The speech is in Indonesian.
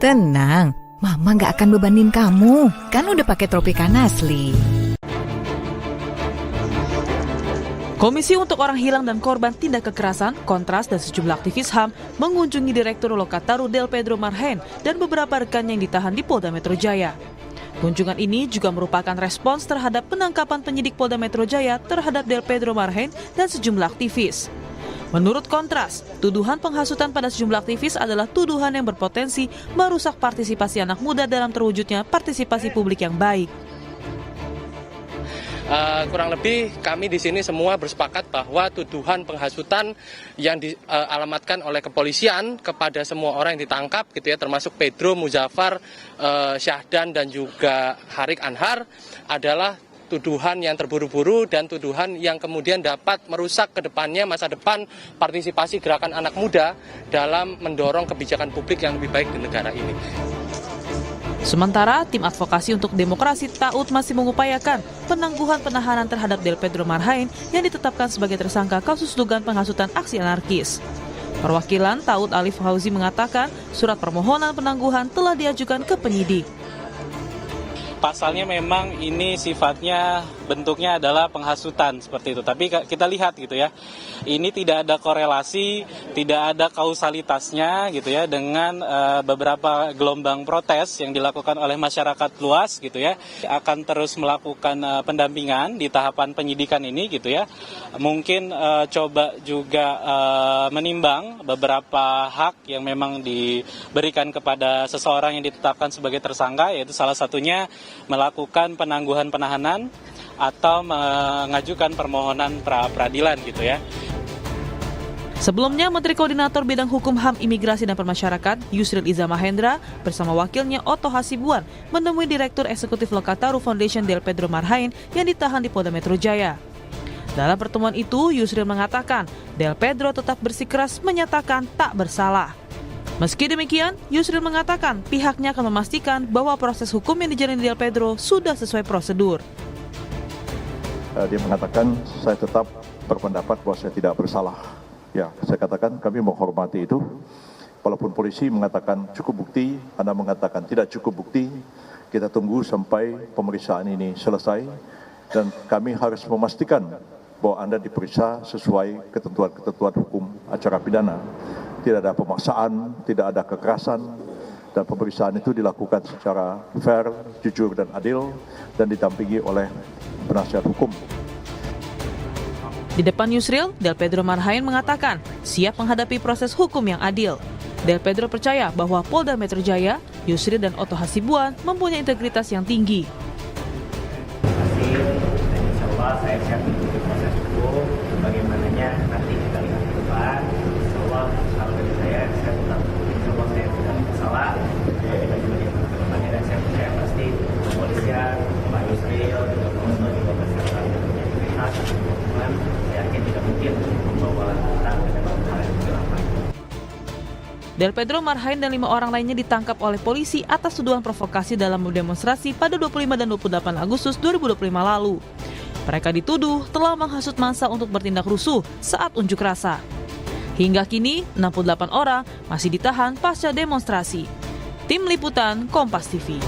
Tenang, Mama nggak akan bebanin kamu. Kan udah pakai Tropicana asli. Komisi untuk Orang Hilang dan Korban Tindak Kekerasan, Kontras, dan sejumlah aktivis HAM mengunjungi Direktur Lokataru Del Pedro Marhain dan beberapa rekannya yang ditahan di Polda Metro Jaya. Kunjungan ini juga merupakan respons terhadap penangkapan penyidik Polda Metro Jaya terhadap Del Pedro Marhain dan sejumlah aktivis. Menurut Kontras, tuduhan penghasutan pada sejumlah aktivis adalah tuduhan yang berpotensi merusak partisipasi anak muda dalam terwujudnya partisipasi publik yang baik. Kurang lebih kami di sini semua bersepakat bahwa tuduhan penghasutan yang dialamatkan oleh kepolisian kepada semua orang yang ditangkap gitu ya, termasuk Pedro, Muzaffar, Syahdan dan juga Harik Anhar adalah tuduhan yang terburu-buru dan tuduhan yang kemudian dapat merusak ke depannya masa depan partisipasi gerakan anak muda dalam mendorong kebijakan publik yang lebih baik di negara ini. Sementara, tim advokasi untuk demokrasi TAUT masih mengupayakan penangguhan penahanan terhadap Del Pedro Marhain yang ditetapkan sebagai tersangka kasus dugaan penghasutan aksi anarkis. Perwakilan TAUT Alif Fauzi mengatakan surat permohonan penangguhan telah diajukan ke penyidik. Pasalnya memang ini sifatnya bentuknya adalah penghasutan seperti itu. Tapi kita lihat gitu ya, ini tidak ada korelasi, tidak ada kausalitasnya gitu ya dengan beberapa gelombang protes yang dilakukan oleh masyarakat luas gitu ya. Akan terus melakukan pendampingan di tahapan penyidikan ini gitu ya. Mungkin coba juga menimbang beberapa hak yang memang diberikan kepada seseorang yang ditetapkan sebagai tersangka, yaitu salah satunya melakukan penangguhan penahanan atau mengajukan permohonan pra-peradilan gitu ya. Sebelumnya, Menteri Koordinator Bidang Hukum HAM Imigrasi dan Permasyarakat Yusril Iza Mahendra bersama wakilnya Otto Hasibuan menemui Direktur Eksekutif Lokataru Foundation Del Pedro Marhain yang ditahan di Polda Metro Jaya. Dalam pertemuan itu, Yusril mengatakan Del Pedro tetap bersikeras menyatakan tak bersalah. Meski demikian, Yusril mengatakan pihaknya akan memastikan bahwa proses hukum yang dijalani Del Pedro sudah sesuai prosedur. Dia mengatakan saya tetap berpendapat bahwa saya tidak bersalah. Ya, saya katakan kami menghormati itu. Walaupun polisi mengatakan cukup bukti, Anda mengatakan tidak cukup bukti, kita tunggu sampai pemeriksaan ini selesai dan kami harus memastikan bahwa Anda diperiksa sesuai ketentuan-ketentuan hukum acara pidana. Tidak ada pemaksaan, tidak ada kekerasan, dan pemeriksaan itu dilakukan secara fair, jujur, dan adil, dan didampingi oleh penasihat hukum. Di depan Yusril, Del Pedro Marhain mengatakan siap menghadapi proses hukum yang adil. Del Pedro percaya bahwa Polda Metro Jaya, Yusril, dan Otto Hasibuan mempunyai integritas yang tinggi. Insya Allah saya siap mengikuti proses hukum, bagaimananya nanti kita lihat ke depan. Insya Allah kalau dari saya tetap, insya Allah saya tidak bersalah. Kita juga lihat ke depannya dan saya percaya pasti kepolisian, Pak Yusril, juga Otto juga pasti akan integritas. Cuman saya yakin tidak mungkin membawa kita ke dalam hal yang kegelapan. Del Pedro Marhain dan 5 orang lainnya ditangkap oleh polisi atas tuduhan provokasi dalam demonstrasi pada 25 dan 28 Agustus 2025 lalu. Mereka dituduh telah menghasut massa untuk bertindak rusuh saat unjuk rasa. Hingga kini, 68 orang masih ditahan pasca demonstrasi. Tim Liputan Kompas TV.